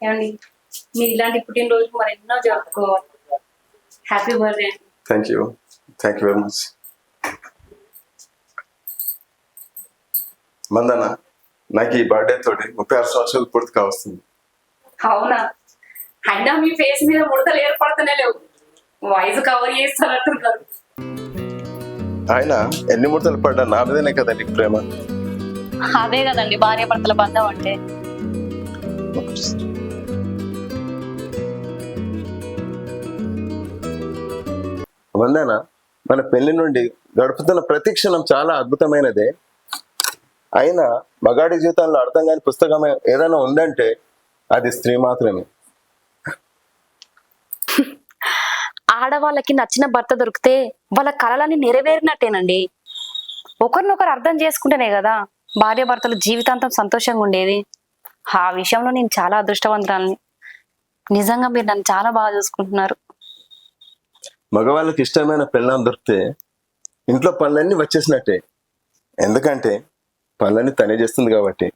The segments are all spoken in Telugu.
ఏమండి మీరు ఇలాంటి పుట్టినరోజు మరి ఎన్నో జరుపుకోవాలి. Happy birthday. Thank you very much. Mandanna, నాకు ఈ బర్త్డే తోటి 36 సంవత్సరాలు పూర్తి కావస్తుంది. అవునా? అయినా మీ ఫేస్ మీద ముడతలు ఏర్పడుతూనే లేవు, వాయిస్ కవర్ చేస్తున్నట్టున్నారు. ఆయన ఎన్ని ముడతలు పడ్డా నా మీదనే కదండి ప్రేమ. అదే కదండి భార్య భర్తల బంధం అంటే. వందన, మన పెళ్లి నుండి గడుపుతున్న ప్రతి క్షణం చాలా అద్భుతమైనదే. అయినా మగాడి జీవితంలో అర్థం కాని పుస్తకం ఏదైనా ఉందంటే అది స్త్రీ మాత్రమే. ఆడవాళ్ళకి నచ్చిన భర్త దొరికితే వాళ్ళ కలలన్నీ నెరవేరినట్టేనండి. ఒకరినొకరు అర్థం చేసుకుంటేనే కదా భార్య భర్తలు జీవితాంతం సంతోషంగా ఉండేది. ఆ విషయంలో నేను చాలా అదృష్టవంతురాలని. నిజంగా మీరు నన్ను చాలా బాగా చూసుకుంటున్నారు. మగవాళ్ళకి ఇష్టమైన పెళ్ళాం దొరికితే ఇంట్లో పనులన్నీ వచ్చేసినట్టే. ఎందుకంటే పనులన్నీ తనే చేస్తుంది కాబట్టి.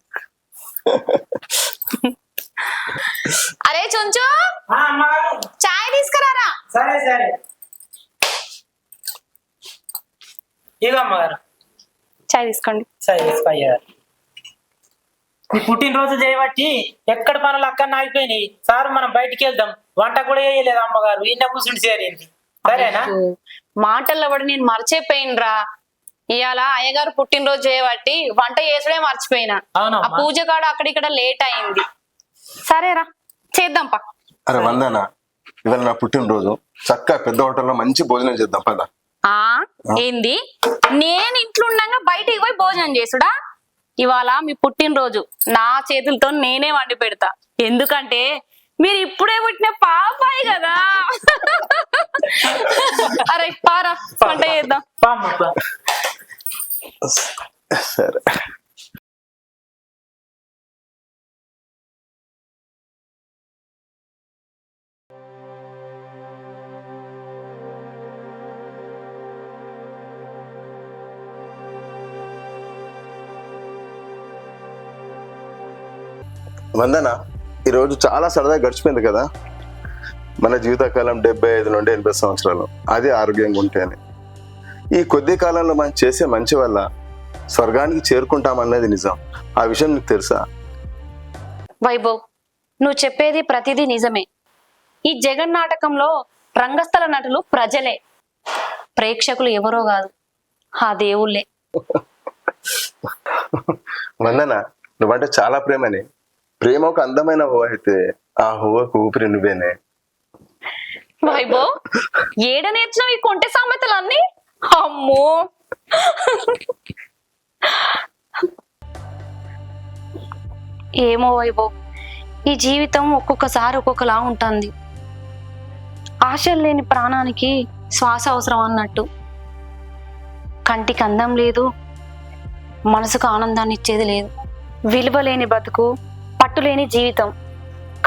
అరే చుంచు, చాయ్ తీసుకురారా. సరే సరే, ఇగో అమ్మగారు చాయ్ తీసుకోండి. సరే తీసుకోయ్యారు. ఈ పుట్టినరోజు చేయబట్టి ఎక్కడ పనులు అక్కడ ఆగిపోయినాయి. సార్ మనం బయటికి వెళ్దాం, వంట కూడా వేయలేదు అమ్మగారు, ఈయన కూర్చుండి చేరింది. సరేనా? మాటల్లో పడి నేను మర్చిపోయినరా. ఇవాళ అయ్యగారు పుట్టినరోజు చేయబట్టి వంట చేసుడే మర్చిపోయినా. ఆ పూజ కాడ అక్కడిక్కడ లేట్ అయింది. సరేరా చేద్దాం పా. అరే వందన, ఇవాళ నా పుట్టినరోజు, చక్కగా పెద్ద హోటల్లో మంచి భోజనం చేద్దాం పద. ఏంది, నేను ఇంట్లో ఉండగా బయటికి పోయి భోజనం చేసుడా? ఇవాళ మీ పుట్టినరోజు, నా చేతులతో నేనే వండి పెడతా. ఎందుకంటే మీరు ఇప్పుడే పుట్టిన పాపాయి కదా. అరే పారా, వంట చేద్దాం. సరే. వందన, ఈరోజు చాలా సరదాగా గడిచిపోయింది కదా. మన జీవితకాలం 75 నుండి 80 సంవత్సరాలు, అది ఆరోగ్యంగా ఉంటేనే. ఈ కొద్ది కాలంలో మనం చేసే మంచి వల్ల స్వర్గానికి చేరుకుంటామన్నది నిజం. ఆ విషయం నీకు తెలుసా? వైభవ్, నువ్వు చెప్పేది ప్రతిదీ నిజమే. ఈ జగన్ నాటకంలో రంగస్థల నటులు ప్రజలే, ప్రేక్షకులు ఎవరో కాదు, ఆ దేవుళ్ళే. వందన, నువ్వంటే చాలా ప్రేమని. ప్రేమ ఒక అందమైన హోవ అయితే ఆ హోవకు ఊపిరి నువ్వేనే. వైభవ్, ఏడ నేర్చినావు ఈ కొంటె సామెతలన్నీ? అమ్మో. ఏమో వైభవ్, ఈ జీవితం ఒక్కొక్కసారి ఒక్కొక్కలా ఉంటుంది. ఆశలు లేని ప్రాణానికి శ్వాస అవసరం అన్నట్టు. కంటికి అందం లేదు, మనసుకు ఆనందాన్ని ఇచ్చేది లేదు. విలువ లేని బతుకు, పట్టులేని జీవితం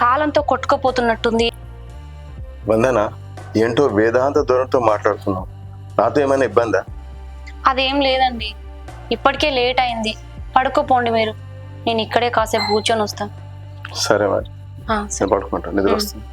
కాలంతో కొట్టుకుపోతున్నట్టుంది. వందన, ఏంటో వేదాంత దూరంతో మాట్లాడుతున్నావు. నాతో ఏమైనా ఇబ్బందా? అదేం లేదండి, ఇప్పటికే లేట్ అయింది, పడుకోపోండి మీరు. నేను ఇక్కడే కాసేపు కూర్చొని వస్తాను. సరే మరి, సరే. పడుకుంటాను, నిద్ర వస్తుంది.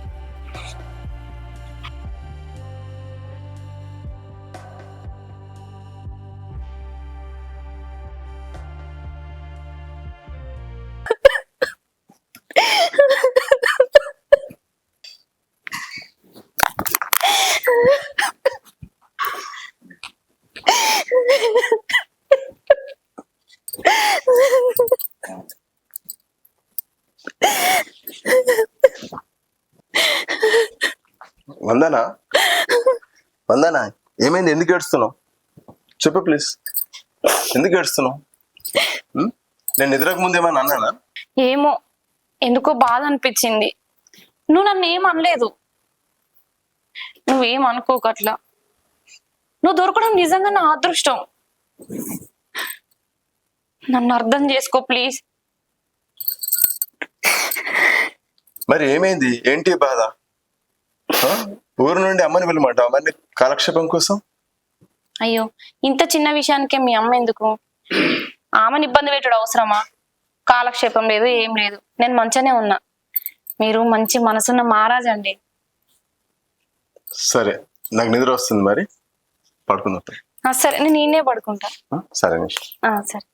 వందనా, వందనా, ఏమైంది? ఎందుకు ఏడుస్తున్నావు? చెప్పు ప్లీజ్, ఎందుకు ఏడుస్తున్నావు? నేను నిద్రకు ముందు ఏమన్నా అన్నానా? ఏమో, ఎందుకో బాధ అనిపించింది. నువ్వు నన్ను ఏం అనలేదు, నువ్వేం అనుకోకట్లా. నువ్వు దొరకడం నిజంగా నా అదృష్టం. నన్ను అర్థం చేసుకో ప్లీజ్. మరి ఏమైంది? ఏంటి బాధ? ఊరు నుండి అమ్మని వెళ్ళమంటావు మరి కాలక్షేపం కోసం? అయ్యో, ఇంత చిన్న విషయానికే మీ అమ్మ ఎందుకు? ఆమెను ఇబ్బంది పెట్టడం అవసరమా? కాలక్షేపం లేదు, ఏం లేదు, నేను మంచిగానే ఉన్నా. మీరు మంచి మనసున్న మహారాజ్ అండి. సరే, నాకు నిద్ర వస్తుంది, మరి పడుకుందాం. సరే, నేను నేనే పడుకుంటా. సరే నిషి. సరే.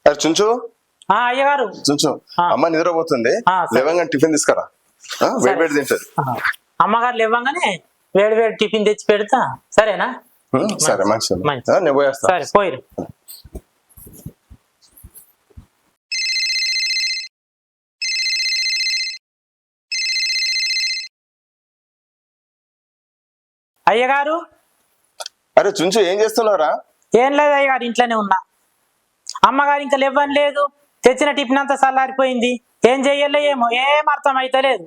అరే చుంచు, అయ్యగారు. చుంచు, అమ్మ నిద్రపోతుంది, లేవంగా టిఫిన్ తీసుకురా, వేడి వేడి తింటది. అమ్మగారు లేవంగానే వేడి వేడి టిఫిన్ తెచ్చి పెడతా, సరేనా? సరే, మంచిది, నేను పోయేస్తా. సరే, పోయిరు. అయ్యగారు. అరే చుంచు, ఏం చేస్తున్నావురా? ఏం లేదు అయ్యగారు, ఇంట్లోనే ఉన్నా. అమ్మగారు ఇంకా లేవని లేదు, తెచ్చిన టిఫిన్ అంతా చల్లారిపోయింది. ఏం చెయ్యలే ఏమో, ఏం అర్థం అయితే లేదు.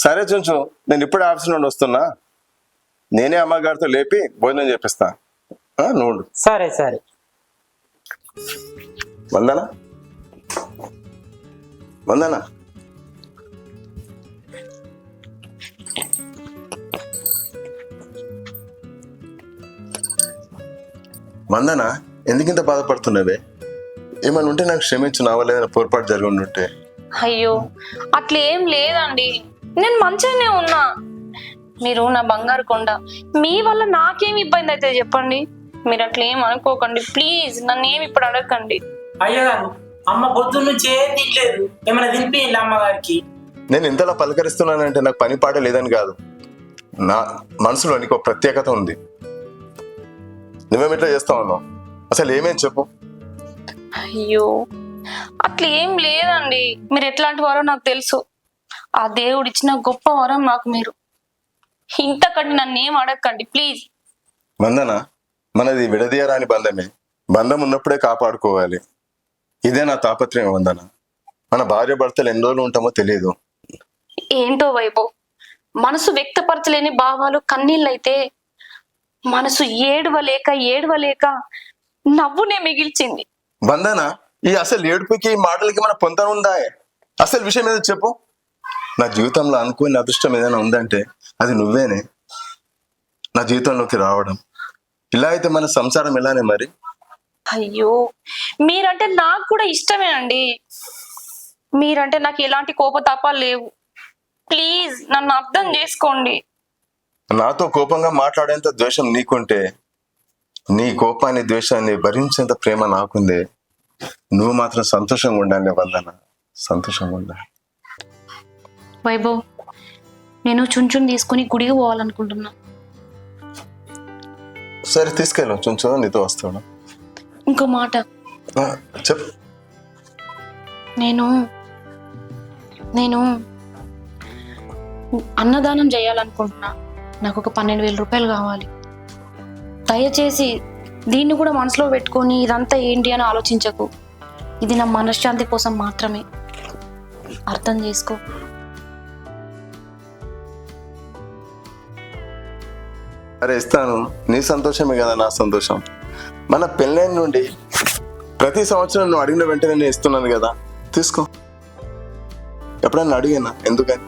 సరే చుంచు, నేను ఇప్పుడే ఆఫీస్ నుండి వస్తున్నా, నేనే అమ్మగారితో లేపి భోజనం చేపిస్తా, నువ్వు. సరే సరే. వందనా, వందనా. వందనా, ఎందుకింత బాధపడుతున్నావే? ఏమన్నా ఉంటే నాకు క్షమించు, నా వల్ల ఏదైనా పొరపాటు జరిగి ఉంటే. అయ్యో, అట్లా ఏం లేదండి, నేను మంచిగానే ఉన్నా. మీరు నా బంగారు కొండ, మీ వల్ల నాకేం ఇబ్బంది అయితే చెప్పండి. మీరు అట్లా ఏం అనుకోకండి ప్లీజ్, నన్ను ఏమి ఇప్పుడు అడగండి. అయ్యగారు, అమ్మ పొద్దున్న నుంచి ఏం తినలేదు, ఏమైనా తినిపి అమ్మగారికి. నేను ఇంతలా పలకరిస్తున్నానంటే నాకు పని పాట లేదని కాదు, నా మనసులో నీకు ఒక ప్రత్యేకత ఉంది. నువ్వేమి ఇట్లా చేస్తా ఉన్నావు? అసలు ఏమేం చెప్పు. అయ్యో, అట్లా ఏం లేదండి, మీరు ఎట్లాంటి వారో నాకు తెలుసు. ఆ దేవుడు ఇచ్చిన గొప్ప వరం నాకు మీరు. ఇంతకంటే నన్ను ఏం అడగండి ప్లీజ్. వందన, మనది విడదీయరాని బంధమే, బంధం ఉన్నప్పుడే కాపాడుకోవాలి. ఇదే నా తాపత్రయం వందన. మన భార్య భర్తలు ఎన్ని రోజులు ఉంటామో తెలియదు. ఏంటో వైభవ్, మనసు వ్యక్తపరచలేని భావాలు కన్నీళ్ళైతే మనసు ఏడవలేక నవ్వునే మిగిల్చింది. వందన, ఈ అసలు ఏడుపుకి మాటలకి మన పొంతన ఉందా? అసలు విషయం ఏదో చెప్పు. నా జీవితంలో అనుకోని అదృష్టం ఏదైనా ఉందంటే అది నువ్వేనే నా జీవితంలోకి రావడం. ఇలా అయితే మన సంసారం ఎలానే మరి? అయ్యో, మీరంటే నాకు కూడా ఇష్టమే అండి. మీరంటే నాకు ఎలాంటి కోపతాపాలు లేవు. ప్లీజ్ నన్ను అర్థం చేసుకోండి. నాతో కోపంగా మాట్లాడేంత ద్వేషం నీకుంటే, నీ కోపాన్ని ద్వేషాన్ని భరించేంత ప్రేమ నాకుందే. నువ్వు మాత్రం సంతోషంగా ఉండాలి వందన, సంతోషంగా ఉండాలి. వైభవ్, నేను చుంచుని తీసుకుని గుడికి పోవాలనుకుంటున్నా. సరే తీసుకెళ్ళు, చుంచు నీతో వస్తాను. ఇంకో మాట చెప్పు. నేను అన్నదానం చేయాలనుకుంటున్నా. నాకు ఒక 12,000 రూపాయలు కావాలి. దయచేసి దీన్ని కూడా మనసులో పెట్టుకొని ఇదంతా ఏంటి అని ఆలోచించకు. ఇది నా మనశ్శాంతి కోసం మాత్రమే, అర్థం చేసుకో. అరే ఇస్తాను, నీ సంతోషమే కదా నా సంతోషం. మన పెళ్ళైన నుండి ప్రతి సంవత్సరం నువ్వు అడిగిన వెంటనే నేను ఇస్తున్నాను కదా, తీసుకో. ఎప్పుడన్నా అడిగానా ఎందుకని?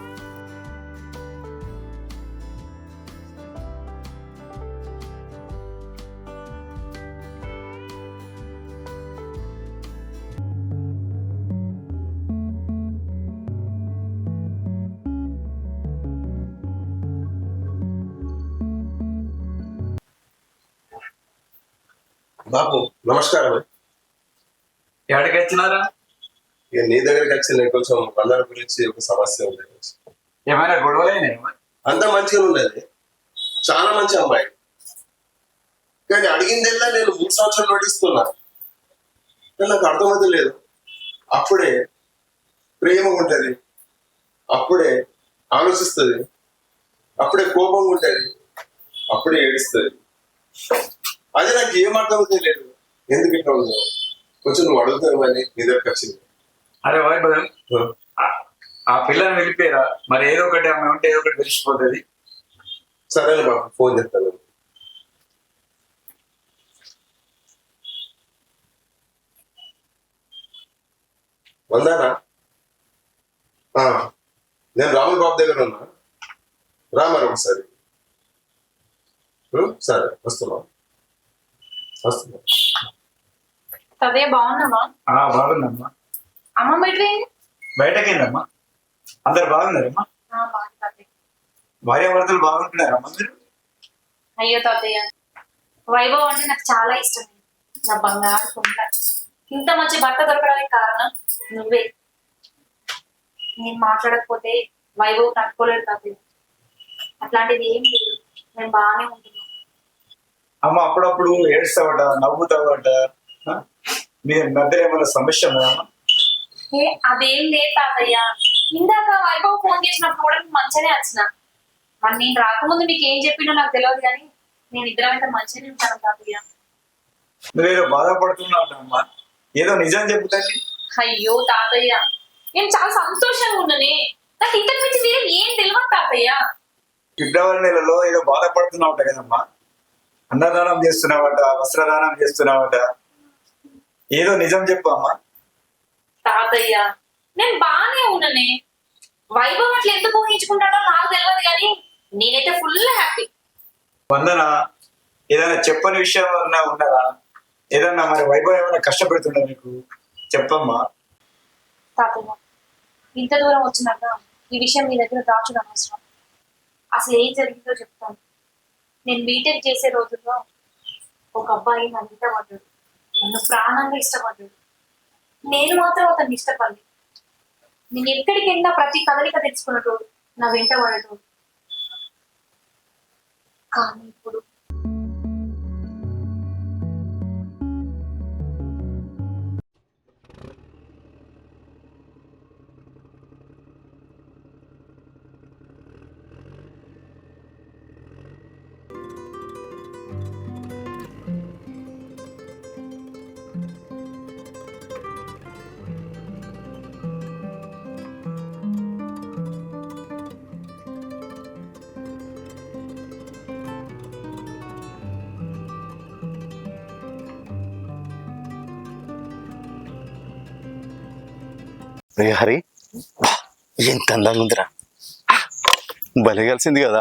బాబు నమస్కారం. ఎక్కడికి వచ్చినారా? ఇక నీ దగ్గరికి వచ్చి నేను కొంచెం బంగారం గురించి ఒక సమస్య ఉంది. ఏమైనా గొడవలేనా? అంత మంచిగా ఉండేది, చాలా మంచి అమ్మాయి, కానీ అడిగిందల్లా నేను 3 సంవత్సరాలు నటిస్తున్నా. నాకు అర్థమైతే లేదు. అప్పుడే ప్రేమ ఉంటది, అప్పుడే ఆలోచిస్తుంది, అప్పుడే కోపం ఉంటది, అప్పుడే ఏడుస్తుంది. అది నాకు ఏం అర్థమైతే లేదు. ఎందుకు ఇట్లా ఉందో కొంచెం నువ్వు అడుగుతావని నీ దగ్గరికి వచ్చింది. అరే వైభవం, ఆ పిల్లని వెళ్ళిపోయారా? మరి ఏదో ఒకటి ఆమె ఉంటే ఏదో ఒకటి తెలిసిపోతుంది. సరేనా బాబు, ఫోన్ చేస్తాను. వందానా? ఆ, నేను రాముల బాబు దగ్గర ఉన్నా. రా మరి ఒకసారి. సరే వస్తున్నా. అదే బాగున్నామా? బాగుందమ్మా. అమ్మ బయట బయటకేందమ్మా? అందరు బాగున్నారమ్మా? భార్యాభర్తలు బాగుంటున్నారమ్మా మీరు? అయ్యో తాతయ్య, వైభవ్ అంటే నాకు చాలా ఇష్టం. నా బంగారు కొండ. ఇంత మంచి భర్త దొరకడానికి కారణం నువ్వే. నేను మాట్లాడకపోతే వైభవ్ తట్టుకోలేడు తాతయ్య. అట్లాంటిది ఏం లేదు, నేను బాగానే ఉంటున్నాను. అమ్మ అప్పుడప్పుడు ఏడుస్తావట, నవ్వుతావట. మీ మధ్య ఏమైనా సమస్య ఉన్నాయమ్మా? అదేం లేదు తాతయ్య. ఇందాక వైభవ్ ఫోన్ చేసినప్పుడు కూడా నేను మంచిగానే వచ్చిన. మరి నేను రాకముందు నీకు ఏం చెప్పిండో నాకు తెలియదు, కానీ నేను ఇద్దరం అయితే మంచిగానే ఉంటాను తాతయ్య. నువ్వేదో బాధపడుతున్నావమ్మా, ఏదో నిజం చెబుతాండి. అయ్యో తాతయ్య, నేను చాలా సంతోషంగా ఉన్నానే. నాకు ఇంతకు మించి వేరే ఏం తెలియదు తాతయ్య. ఫిబ్రవరి నెలలో ఏదో బాధపడుతున్నావట కదమ్మా. అన్నదానం చేస్తున్నావట, వస్త్రదానం చేస్తున్నావట. ఏదో నిజం చెప్పు అమ్మా. తాతయ్య, నేను బాగానే ఉన్నానే. వైభవ్ అట్లా ఎందుకు ఊహించుకుంటాడో నాకు తెలియదు, కానీ నేనైతే ఫుల్ హ్యాపీ. వందన, ఏదైనా చెప్పని విషయం ఉన్నదా? ఏదన్నా మరి వైభవం ఏమైనా కష్టపెడుతుందా నీకు? చెప్పమ్మా. తాతయ్య, ఇంత దూరం వచ్చినాక ఈ విషయం మీ దగ్గర దాచడం అవసరం. అసలు ఏం జరిగిందో చెప్తాను. నేను బీటెక్ చేసే రోజుల్లో ఒక అబ్బాయి నన్ను ఇష్టపడ్డాడు. నన్ను ప్రాణంగా ఇష్టపడ్డాడు. నేను మాత్రం అతన్ని ఇష్టపడలేదు. నేను ఎక్కడికి వెళ్ళినా ప్రతి కదలిక తెచ్చుకున్నటోడు, నా వెంట పడేటోడు. కానీ ఇప్పుడు హరి, ఎంత అందంగా ఉందిరా. భలే కలిసింది కదా.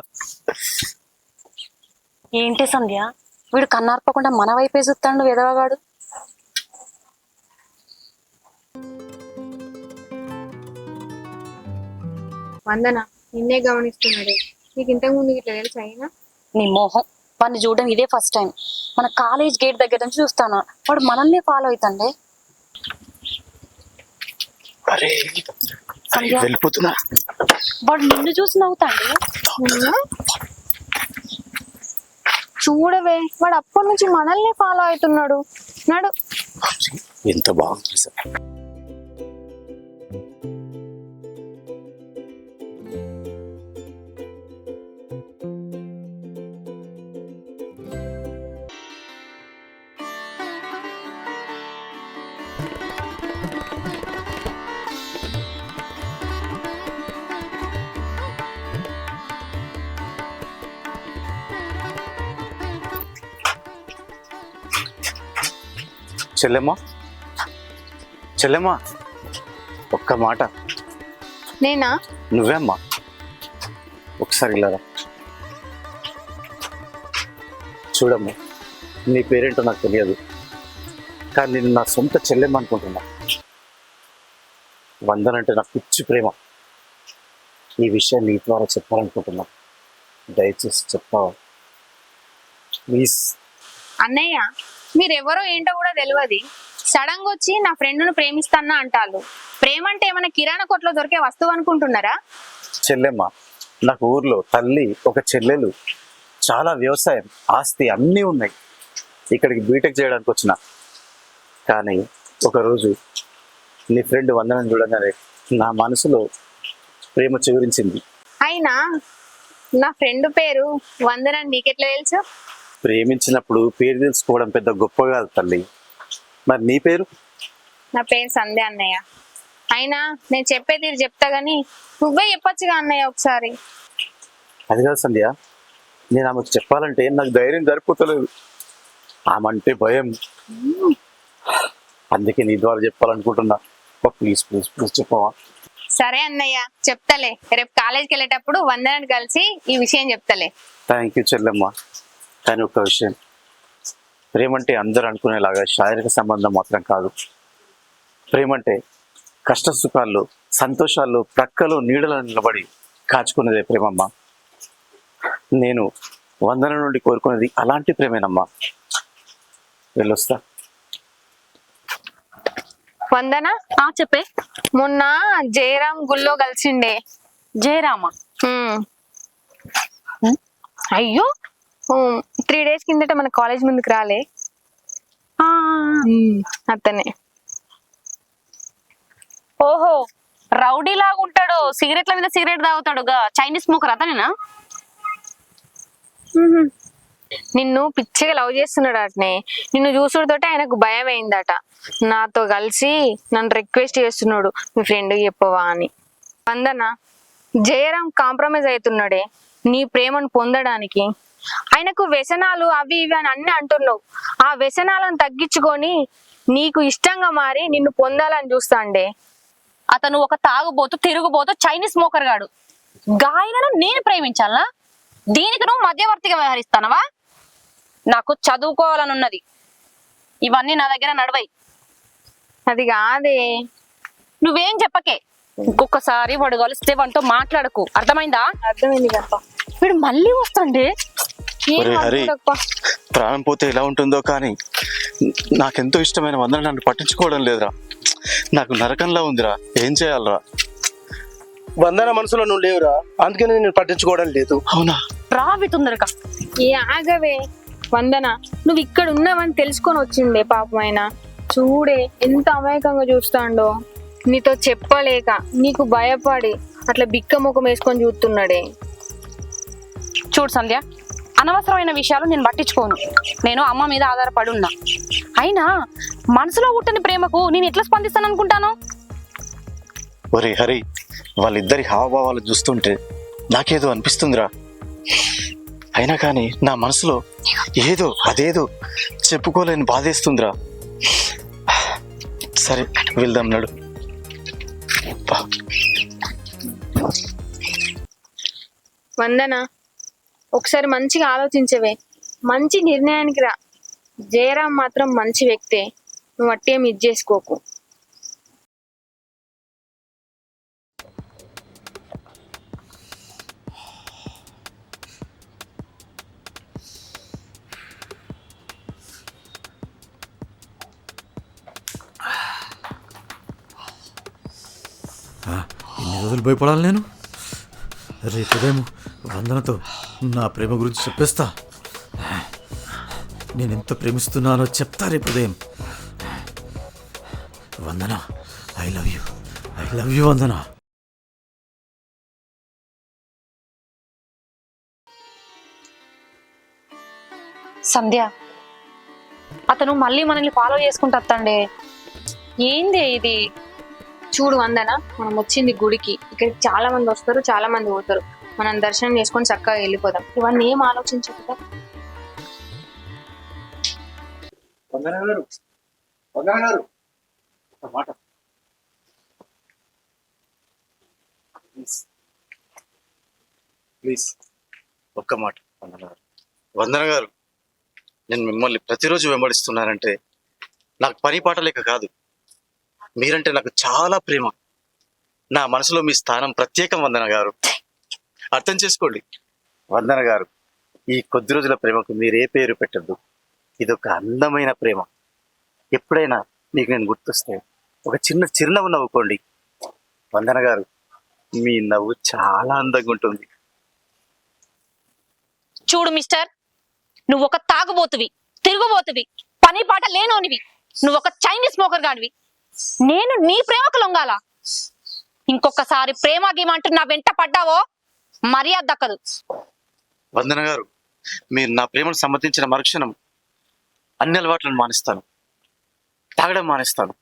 ఏంటి సంధ్య, వీడు కన్నార్పకుండా మన వైపే చూస్తాడు విధవగాడు. వందన నిన్నే గమనిస్తున్నాడు. నీకు ఇంతకు ముందు ఇట్లా తెలుసు అయినా? నీ మోహం, వాడిని చూడడం ఇదే ఫస్ట్ టైం. మన కాలేజ్ గేట్ దగ్గర నుంచి చూస్తాను, వాడు మనల్ని ఫాలో అవుతాండే. వెళ్ళిపోతున్నా. వాడు నిన్ను చూసి నవ్వుతాండే. చూడవే, వాడు అప్పటి నుంచి మనల్ని ఫాలో అవుతున్నాడు. నడు. ఎంత బాగుంది సార్. చెల్లెమ్మా, చెల్లెమ్మా, ఒక్క మాట. నేనా? నువ్వే అమ్మా, ఒకసారి ఇలా రా. చూడమ్మా, నీ పేరేంటో నాకు తెలియదు, కానీ నేను నా సొంత చెల్లెమ్మ అనుకుంటున్నా. వందనంటే నాకు పిచ్చి ప్రేమ. ఈ విషయం నీ ద్వారా చెప్పాలనుకుంటున్నా. దయచేసి చెప్తావా ప్లీజ్? అన్నయ్య, మీరెవరో ఏంటో కూడా తెలియదు. సడన్ గా వచ్చి నా ఫ్రెండ్ను ప్రేమిస్తానా అంటారు. ప్రేమ అంటే ఏమైనా కిరాణా కొట్లో దొరికే వస్తువు అనుకుంటున్నారా? చెల్లెమ్మ, నాకు ఊర్లో తల్లి, ఒక చెల్లెలు, చాలా వ్యవసాయం, ఆస్తి అన్నీ ఉన్నాయి. ఇక్కడికి బీటెక్ చేయడానికి వచ్చిన. కానీ ఒకరోజు నీ ఫ్రెండ్ వందనం చూడగానే నా మనసులో ప్రేమ చిగురించింది. అయినా నా ఫ్రెండ్ పేరు వందన నీకెట్లా తెలుసు? ప్రేమించినప్పుడు పేరు తెలుసుకోవడం పెద్ద గొప్ప కాదు తల్లి. మరి నీ పేరు? నా పేరు సంధ్య అన్నయ్య. అయినా నేను చెప్పే తీరు చెప్తా గానీ నువ్వే చెప్పొచ్చుగా అన్నయ్య ఒకసారి. అది కాదు సంధ్య, నేను ఆమెకు చెప్పాలంటే నాకు ధైర్యం సరిపోతలేదు. ఆమె అంటే భయం. అందుకే నీ ద్వారా చెప్పాలనుకుంటున్నా. ప్లీజ్ ప్లీజ్ ప్లీజ్ చెప్పవా? సరే అన్నయ్య చెప్తలే, రేపు కాలేజ్కి వెళ్ళేటప్పుడు వందనాన్ని కలిసి ఈ విషయం చెప్తలే. థ్యాంక్ యూ చెల్లెమ్మ. కానీ ఒక విషయం, ప్రేమ అంటే అందరూ అనుకునేలాగా శారీరక సంబంధం మాత్రం కాదు. ప్రేమ అంటే కష్ట సుఖాల్లో, సంతోషాల్లో ప్రక్కలో నీడలో నిలబడి కాచుకునేదే ప్రేమమ్మ. నేను వందన నుండి కోరుకునేది అలాంటి ప్రేమేనమ్మా. వెళ్ళొస్తా. వందన చెప్పే. మొన్న జయరాం గుళ్ళో కలిసిండే. జయరామ? ఉమ్. అయ్యో 3 days కిందట మన కాలేజ్ ముందుకు రాలే అతనే. ఓహో, రౌడీ లాగా ఉంటాడు, సిగరెట్ల మీద సిగరెట్ తాగుతాడు, చైనీస్ స్మోకర్ అతనేనా? నిన్ను పిచ్చిగా లవ్ చేస్తున్నాడు అట్నే. నిన్ను చూసుడుతోటే ఆయనకు భయం అయిందట. నాతో కలిసి నన్ను రిక్వెస్ట్ చేస్తున్నాడు, మీ ఫ్రెండ్ చెప్పవా అని. వందన, జయరాం కాంప్రమైజ్ అవుతున్నాడే నీ ప్రేమను పొందడానికి. ఆయనకు వ్యసనాలు అవి ఇవి అని అన్ని అంటున్నావు. ఆ వ్యసనాలను తగ్గించుకొని నీకు ఇష్టంగా మారి నిన్ను పొందాలని చూస్తాండే. అతను ఒక తాగుబోతు, తిరుగుబోతు, చైనీస్ స్మోకర్ గాడు. గాయనను నేను ప్రేమించాలా? దీనికి నువ్వు మధ్యవర్తిగా వ్యవహరిస్తానవా? నాకు చదువుకోవాలనున్నది, ఇవన్నీ నా దగ్గర నడవై. అది కాదే. నువ్వేం చెప్పకే. ఇంకొకసారి వాడు కలిస్తే వాడితో మాట్లాడకు, అర్థమైందా? అర్థమైంది కదా. వీడు మళ్ళీ వస్తాండే. ఒరే హరి, ప్రాణం పోతే ఎలా ఉంటుందో కానీ నాకెంతో ఇష్టమైన వందన నన్ను పట్టించుకోవడం లేదురా. నాకు నరకంలా ఉందిరా. ఏం చేయాలరా? వందన మనసులో నువ్వు లేవురా, అందుకని నేను పట్టించుకోవడం లేదు. అవునా? రావి తొందరగా. ఏ ఆగవే వందన, నువ్వు ఇక్కడ ఉన్నావని తెలుసుకొని వచ్చిండే పాపం. ఆయన చూడే ఎంత అమాయకంగా చూస్తాండో. నీతో చెప్పలేక నీకు భయపడి అట్లా బిక్క ముఖం వేసుకొని చూస్తున్నాడే. చూడు సంధ్య, అనవసరమైన విషయాలు నేను పట్టించుకోను. నేను అమ్మ మీద ఆధారపడి ఉన్నా. అయినా మనసులో పుట్టని ప్రేమకు నేను ఎట్లా స్పందిస్తాను అనుకుంటాను? ఒరే హరి, వాళ్ళిద్దరి హావభావాలు చూస్తుంటే నాకేదో అనిపిస్తుందిరా. అయినా కానీ నా మనసులో అదేదో చెప్పుకోలేని బాధేస్తుందిరా. సరే వెళ్దాం, నడు. వందన, ఒకసారి మంచిగా ఆలోచించవే, మంచి నిర్ణయానికి రా. జయరాం మాత్రం మంచి వ్యక్తే, నువ్వు అట్టేం ఇది చేసుకోకు. ఎన్ని రోజులు భయపడాలి నేను? రేపు ఉదయం వందనతో నా ప్రేమ గురించి చెప్పేస్తా. నేను ఎంత ప్రేమిస్తున్నానో చెప్తా రేపు ఉదయం. వందన, ఐ లవ్ యూ వందన. సంధ్య, అతను మళ్ళీ మనల్ని ఫాలో చేసుకుంటూ వస్తాండే. ఏంది ఇది? చూడు వందన, మనం వచ్చింది గుడికి. ఇక్కడికి చాలా మంది వస్తారు, చాలా మంది పోతారు. మనం దర్శనం చేసుకొని చక్కగా వెళ్ళిపోదాం. ఇవన్నీ ఏం ఆలోచించకుండా. వందన గారు, వందన గారు, ఒక మాట ప్లీజ్, ఒక్క మాట. వందన గారు, నేను మిమ్మల్ని ప్రతిరోజు వెంబడిస్తున్నానంటే నాకు పని పాట లేక కాదు. మీరంటే నాకు చాలా ప్రేమ. నా మనసులో మీ స్థానం ప్రత్యేకం వందన గారు. అర్థం చేసుకోండి వందన గారు. ఈ కొద్ది రోజుల ప్రేమకు మీరే పేరు పెట్టద్దు. ఇదొక అందమైన ప్రేమ. ఎప్పుడైనా మీకు నేను గుర్తొస్తే ఒక చిన్న చిరునవ్వు నవ్వుకోండి వందన గారు. మీ నవ్వు చాలా అందంగా ఉంటుంది. చూడు మిస్టర్, నువ్వు ఒక తాగుబోతువి, తిరుగుబోతువి, పని పాట లేనోనివి. నువ్వు ఒక చైనీస్ స్మోకర్ గాడివి. నేను నీ ప్రేమకు లొంగాల? ఇంకొకసారి ప్రేమ గీమంటూ నా వెంట పడ్డావో మర్యాద దక్కదు. వందన గారు, మీరు నా ప్రేమను సమ్మతించిన మరుక్షణం అన్ని అలవాట్లను మానేస్తాను. తాగడం మానేస్తాను.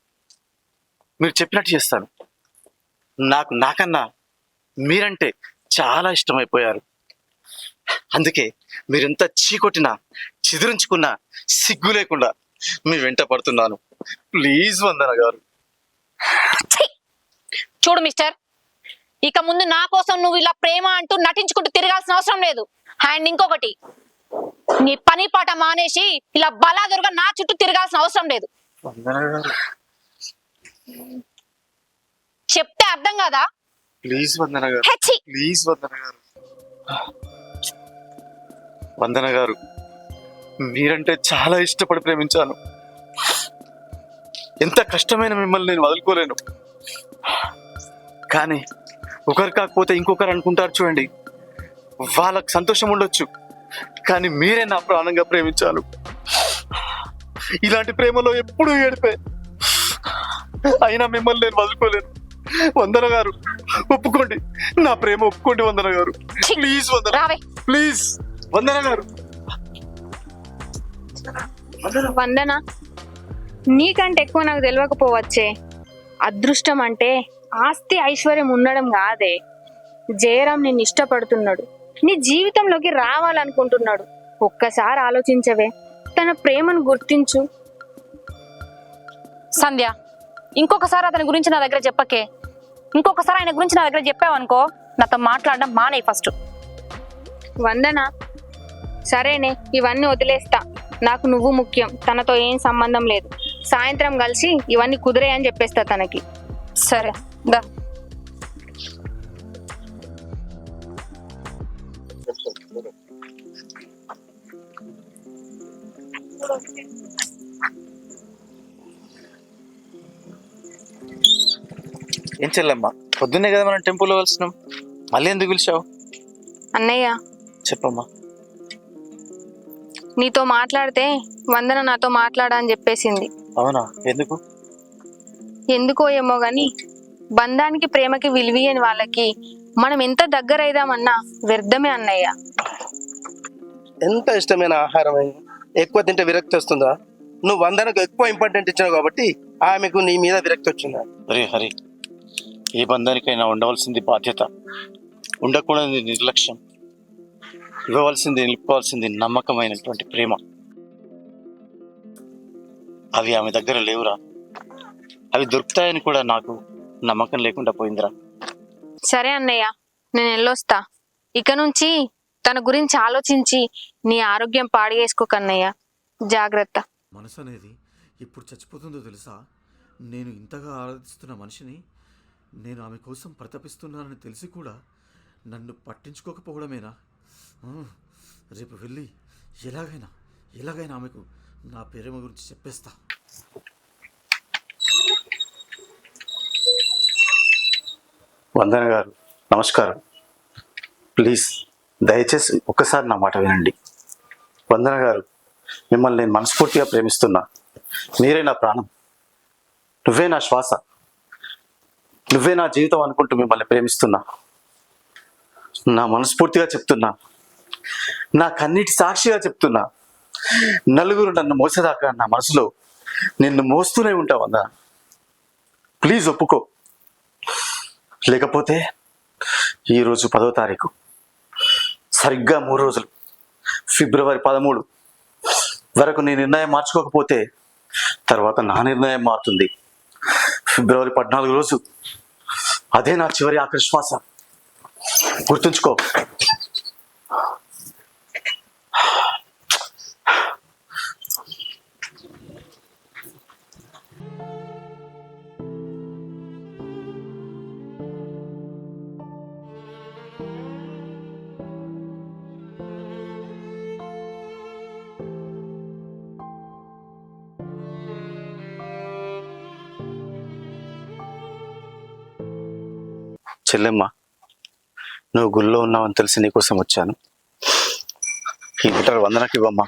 మీరు చెప్పినట్టు చేస్తాను. నాకు నాకన్నా మీరంటే చాలా ఇష్టమైపోయారు. అందుకే మీరెంత చీకొట్టినా చిదిరించుకున్నా సిగ్గు లేకుండా మీ వెంట పడుతున్నాను. ప్లీజ్ వందన గారు, ఛీ! చూడు మిస్టర్, ఇక ముందు నా కోసం నువ్వు ఇలా ప్రేమ అంటూ నటించుకుంటూ తిరగాల్సిన అవసరం లేదు. అండ్ ఇంకొకటి, నీ పని పాట మానేసి ఇలా బలాదురుగా నా చుట్టూ తిరగాల్సిన అవసరం లేదు. వందన గారు చెప్తే అర్థం కాదా? ప్లీజ్ వందన గారు, హెచ్చి! ప్లీజ్ వందన గారు. వందన గారు, మీరంటే చాలా ఇష్టపడి ప్రేమించాను. ఎంత కష్టమైన మిమ్మల్ని నేను వదులుకోలేను. కానీ ఒకరు కాకపోతే ఇంకొకరు అనుకుంటారు చూడండి, వాళ్ళకు సంతోషం ఉండొచ్చు, కానీ మీరే నా ప్రాణంగా ప్రేమించాను. ఇలాంటి ప్రేమలో ఎప్పుడూ ఏడిపే, అయినా మిమ్మల్ని నేను వదులుకోలేను. వందన గారు ఒప్పుకోండి, నా ప్రేమ ఒప్పుకోండి వందన గారు. ప్లీజ్ వందన, రావే. ప్లీజ్ వందన గారు. వందన, నీకంటే ఎక్కువ నాకు తెలియకపోవచ్చే. అదృష్టం అంటే ఆస్తి ఐశ్వర్యం ఉండడం కాదే. జయరాం నిన్ను ఇష్టపడుతున్నాడు, నీ జీవితంలోకి రావాలనుకుంటున్నాడు. ఒక్కసారి ఆలోచించవే, తన ప్రేమను గుర్తించు. సంధ్య, ఇంకొకసారి అతని గురించి నా దగ్గర చెప్పకే. ఇంకొకసారి ఆయన గురించి నా దగ్గర చెప్పావనుకో, నాతో మాట్లాడడం మానే ఫస్ట్. వందన, సరేనే, ఇవన్నీ వదిలేస్తా. నాకు నువ్వు ముఖ్యం, తనతో ఏం సంబంధం లేదు. సాయంత్రం కలిసి ఇవన్నీ కుదిరే అని చెప్పేస్తా తనకి. సరే దా. ఏం చెల్లమ్మా, పొద్దున్నే కదా మనం టెంపుల్లో కలిసినాం, మళ్ళీ ఎందుకు పిలిచావు? అన్నయ్య, చెప్పమ్మా. నీతో మాట్లాడితే వందన నాతో మాట్లాడని చెప్పేసింది. అవునా? ఎందుకు? ఎందుకో ఏమో గాని, బంధానికి ప్రేమకి విలువని వాళ్ళకి మనం ఎంత దగ్గర అయిదామన్నా వ్యర్థమే అన్నయ్య. ఎంత ఇష్టమైన ఆహారం ఎక్కువ తింటే విరక్తి వస్తుందా? నువ్వు వందనకు ఎక్కువ ఇంపార్టెంట్ ఇచ్చావు కాబట్టి ఆమెకు నీ మీద విరక్తి వచ్చిందా? హరి హరి, ఏ బంధానికైనా ఉండవలసింది బాధ్యత, ఉండకూడదు నిర్లక్ష్యం, ఇవ్వవలసింది నిలుపుకోవాల్సింది నమ్మకమైనటువంటి ప్రేమ. అవి ఆమె దగ్గర లేవురా. అవి దొరుకుతాయని కూడా నాకు నమ్మకం లేకుండా పోయిందిరా. సరే అన్నయ్య, నేను వెళ్ళొస్తా. ఇక నుంచి తన గురించి ఆలోచించి నీ ఆరోగ్యం పాడు చేసుకోకన్నయ్య. జాగ్రత్త. మనసు అనేది ఎప్పుడు చచ్చిపోతుందో తెలుసా? నేను ఇంతగా ఆరాధిస్తున్న మనిషిని, నేను ఆమె కోసం ప్రతపిస్తున్నానని తెలిసి కూడా నన్ను పట్టించుకోకపోవడమేనా? రేపు వెళ్ళి ఎలాగైనా ఆమెకు నా ప్రేమ గురించి చెప్పేస్తా. వందన గారు నమస్కారం. ప్లీజ్ దయచేసి ఒక్కసారి నా మాట వినండి. వందన గారు, మిమ్మల్ని నేను మనస్ఫూర్తిగా ప్రేమిస్తున్నా. మీరే నా ప్రాణం, నువ్వే నా శ్వాస, నువ్వే నా జీవితం అనుకుంటూ మిమ్మల్ని ప్రేమిస్తున్నా. నా మనస్ఫూర్తిగా చెప్తున్నా, నా కన్నీటి సాక్షిగా చెప్తున్నా. నలుగురు నన్ను మోసేదాకా నా మనసులో నిన్ను మోస్తూనే ఉంటా వందన. ప్లీజ్ ఒప్పుకో. లేకపోతే ఈరోజు 10వ తారీఖు, సరిగ్గా 3 రోజులు, ఫిబ్రవరి 13 వరకు నీ నిర్ణయం మార్చుకోకపోతే తర్వాత నా నిర్ణయం మారుతుంది. ఫిబ్రవరి 14 రోజు అదే నా చివరి ఆఖరి శ్వాస. గుర్తుంచుకో. చెల్లెమ్మ, నువ్వు గుళ్ళో ఉన్నావని తెలిసి నీకోసం వచ్చాను. ఈ బుట్టలు వందనకి ఇవ్వమ్మా.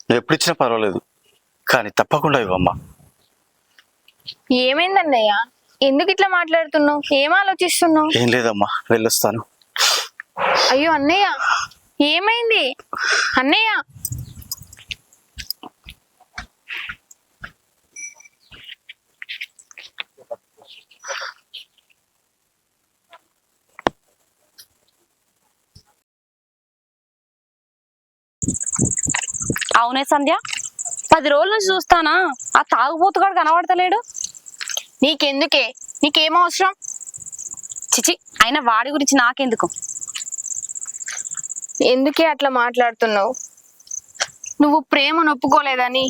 నువ్వు ఎప్పుడు ఇచ్చినా పర్వాలేదు, కానీ తప్పకుండా ఇవ్వమ్మా. ఏమైందన్నయ్య? ఎందుకు ఇట్లా మాట్లాడుతున్నావు? ఏం ఆలోచిస్తున్నావు? ఏం లేదమ్మా, వెళ్ళొస్తాను. అయ్యో అన్నయ్య, ఏమైంది అన్నయ్య? అవునే సంధ్య, 10 రోజుల నుంచి చూస్తానా ఆ తాగుబోతుగాడు కనబడతలేడు. నీకెందుకే? నీకేం అవసరం? చిచి, అయినా వాడి గురించి నాకెందుకు? ఎందుకే అట్లా మాట్లాడుతున్నావు? నువ్వు ప్రేమను ఒప్పుకోలేదని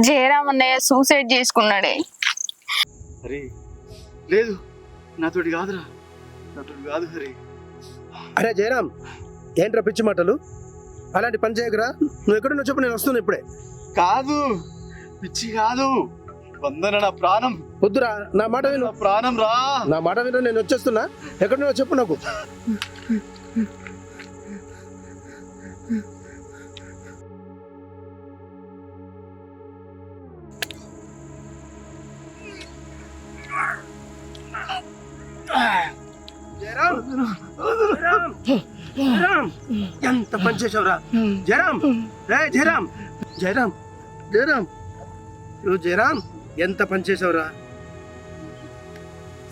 జయరామ్ అన్నయ్య సూసైడ్ చేసుకున్నాడే. హరి లేదు, నాతోటి కాదురా, నాతోటి కాదు హరి. అరే జయరామ్, ఏంట్రా పిచ్చి మాటలు? అలాంటి పని చేయకురా. నువ్వు ఎక్కడున్నా చెప్పు, నేను వస్తున్నా ఇప్పుడే. కాదు, పిచ్చి కాదు, వందన నా ప్రాణం. వద్దురా, నా మాట విను. నా ప్రాణం రా, నా మాట విను, నేను వచ్చేస్తున్నా. ఎక్కడున్నా చెప్పు నాకు. జయరామ్, జయరామ్, జయరామ్, ఎంత పని చేసావురా జయరామ్. రే జయరామ్, జయరామ్, జయరామ్, నువ్వు జయరామ్ ఎంత పని చేసావురా.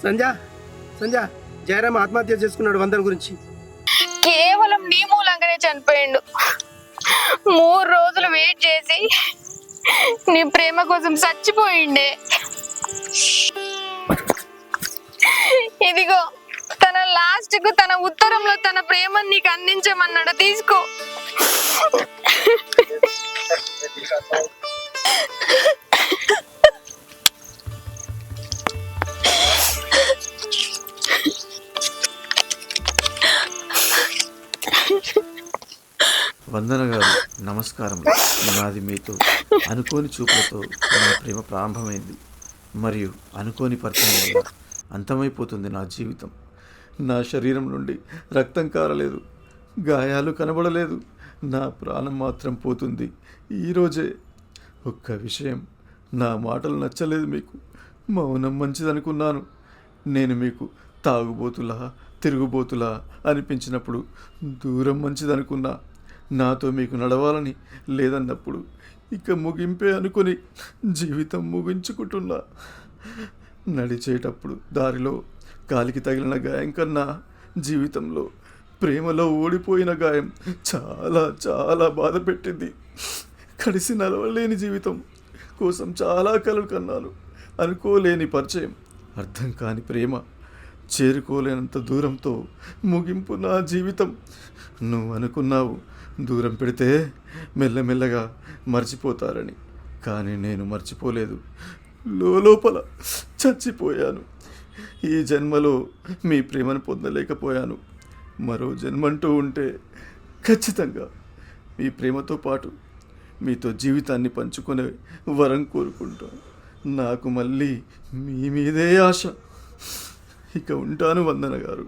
సంజ, జయరామ్ ఆత్మహత్య చేసుకున్నాడు వందన గురించి. కేవలం నీ మూలంగానే చనిపోయిండు. 3 రోజులు వెయిట్ చేసి నీ ప్రేమ కోసం చచ్చిపోయిండే. ఇదిగో తన లాస్ట్ కు తన ఉత్తరంలో తన ప్రేమను నీకు అందించమన్నాడు, తీసుకో. వందన గారు నమస్కారం. నాది మీతో అనుకోని చూపులతో నా ప్రేమ ప్రారంభమైంది మరియు అనుకోని పరిచయం వల్ల అంతమైపోతుంది నా జీవితం. నా శరీరం నుండి రక్తం కారలేదు, గాయాలు కనబడలేదు, నా ప్రాణం మాత్రం పోతుంది ఈరోజే. ఒక్క విషయం, నా మాటలు నచ్చలేదు మీకు, మౌనం మంచిదనుకున్నాను. నేను మీకు తాగుబోతులా తిరుగుబోతులా అనిపించినప్పుడు దూరం మంచిదనుకున్నా. నాతో మీకు నడవాలని లేదన్నప్పుడు ఇక ముగింపే అనుకుని జీవితం ముగించుకుంటున్నా. నడిచేటప్పుడు దారిలో కాలికి తగిలిన గాయం కన్నా జీవితంలో ప్రేమలో ఓడిపోయిన గాయం చాలా చాలా బాధ పెట్టింది. కలిసి నడవలేని జీవితం కోసం చాలా కలలు కన్నాను. అనుకోలేని పరిచయం, అర్థం కాని ప్రేమ, చేరుకోలేనంత దూరంతో ముగింపు నా జీవితం. నువ్వు అనుకున్నావు దూరం పెడితే మెల్లమెల్లగా మర్చిపోతారని, కానీ నేను మర్చిపోలేదు, లోపల చచ్చిపోయాను. ఈ జన్మలో మీ ప్రేమను పొందలేకపోయాను. మరో జన్మంటూ ఉంటే ఖచ్చితంగా మీ ప్రేమతో పాటు మీతో జీవితాన్ని పంచుకునే వరం కోరుకుంటాను. నాకు మళ్ళీ మీ మీదే ఆశ. ఇక ఉంటాను వందన గారు.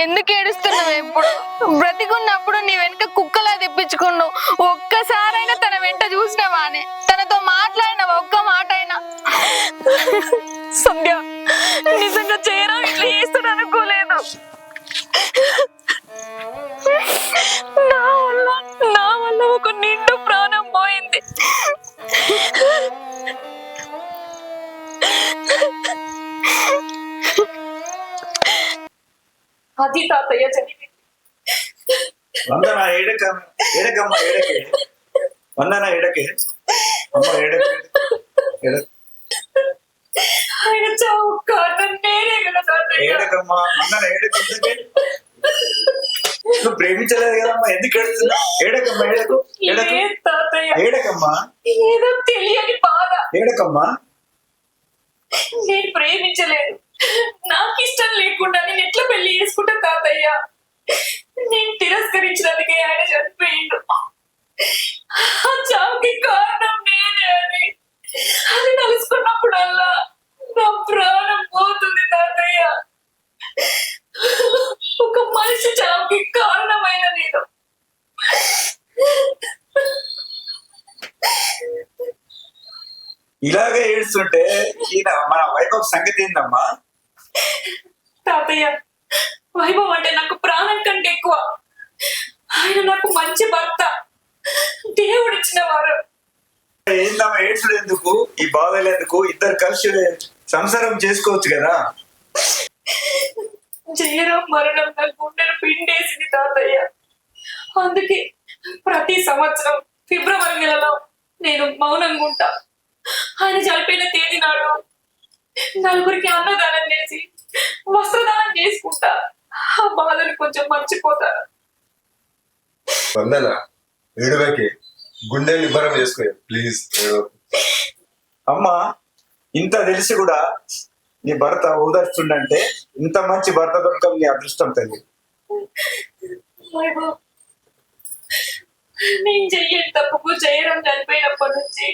ఎందుకు ఏడుస్తున్నావు? ఎప్పుడు బ్రతికున్నప్పుడు నీ వెనక కుక్కలా తెప్పించుకున్నావు. ఒక్కసారైనా తన వెంట చూసినావా అని, తనతో మాట్లాడినావా ఒక్క మాట అయినా? సంధ్య, నిజంగా చేయరా ఇట్లా చేస్తాడు అనుకోలేదు. నా వల్ల ఒక నిండు ప్రాణం పోయింది. అది తాతయ్య జరిగింది. వందన ఏడకమ్మ ఏడకే, వందన ఏడకే, అమ్మ ఏడకే, ఆయన చావు కారణం నేనే కదా తాతయ్య. ఏడకమ్మ, వందన ఏడకే. నువ్వు ప్రేమించలేదు కదమ్మా, ఎందుకు ఏడుతున్నా? ఏడకమ్మ ఏడకు, ఏడకు తాతయ్య, ఏడకమ్మా, ఏదో తెలియని బాధ. ఏడకమ్మా. నేను ప్రేమించలేదు, నాకు ఇష్టం లేకుండా నేను ఎట్లా పెళ్లి చేసుకుంటా తాతయ్య? నేను తిరస్కరించినందుకే ఆయన చనిపోయిండు. ఆ చావుకి కారణం నేనే అని అది తలుసుకున్నప్పుడల్లా నా ప్రాణం పోతుంది తాతయ్య. ఒక మనిషి చావుకి కారణమైన నేను ఇలాగే ఏడుస్తుంటే ఈయన మన వైభవ్ సంగతి ఏందమ్మా? తాతయ్య, వైభవ్ అంటే నాకు ప్రాణం కంటే ఎక్కువ. ఆయన నాకు మంచి భర్త, దేవుడిచ్చిన వారు. ఏందమ్మా ఏడ్చుడు ఎందుకు, ఈ బాధలు ఎందుకు? ఇద్దరు కలిసి సంసారం చేసుకోవచ్చు కదా. జయరాం మరణం నా గుండెను పిండేసింది తాతయ్య. అందుకే ప్రతి సంవత్సరం ఫిబ్రవరి నెలలో నేను మౌనంగా ఉంటా. ఆయన చనిపోయిన తేదీ నాడు నలుగురికి అన్నదానం చేసి వస్త్రదానం చేసుకుంటా. ఆ బాధను కొంచెం మర్చిపోతా. వందన ఏడువకి గుండె నిబ్బరం చేసుకో ప్లీజ్. అమ్మా ఇంత తెలిసి కూడా నీ భర్త ఓదార్చుండంటే ఇంత మంచి భర్త దొరకడం నీ అదృష్టం తల్లి. వైభవ్, నేను చెయ్యని తప్పుకు జయరాం చనిపోయినప్పటి నుంచి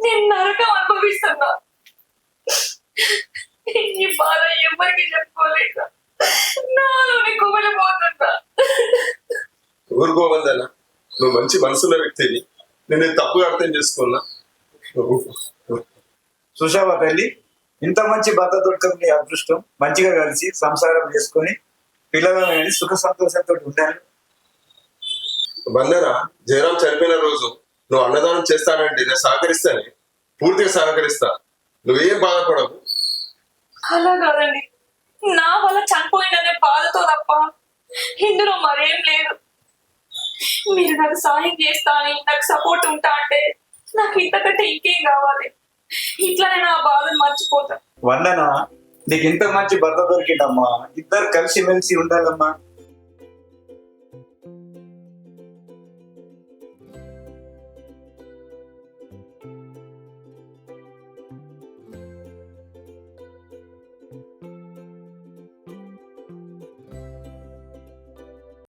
నేను నరకం అనుభవిస్తున్నా. ఈ బాధ ఎవరికి చెప్పుకోలేక నాలోని కుమిలిపోతున్నా. ఊరుకో వందన, నువ్వు మంచి మనసున్న వ్యక్తిని, నేను తప్పుగా అర్థం చేసుకున్నా. సుషావా తల్లి, ఇంత మంచి భర్త దొరకడం నీ అదృష్టం. మంచిగా కలిసి సంసారం చేసుకొని పిల్లలని సుఖ సంతోషంతో ఉండాలి. వందన, జయరాం చనిపోయిన రోజు నువ్వు అన్నదానం చేస్తానంటే నేను సహకరిస్తానే, పూర్తిగా సహకరిస్తా. నువ్వేం బాధపడవు. అలా కాదండి, నా వల్ల చనిపోయిందనే బాధతో తప్ప ఇందులో మరేం లేదు. మీరు నాకు సాయం చేస్తా అని, నాకు సపోర్ట్ ఉంటా అంటే నాకు ఇంతకంటే ఇంకేం కావాలి? ఇట్లా నేను ఆ బాధను మర్చిపోతా. వందన, నీకు ఇంత మంచి భర్త దొరికిందమ్మా. ఇద్దరు కలిసి మెలిసి ఉండాలమ్మా.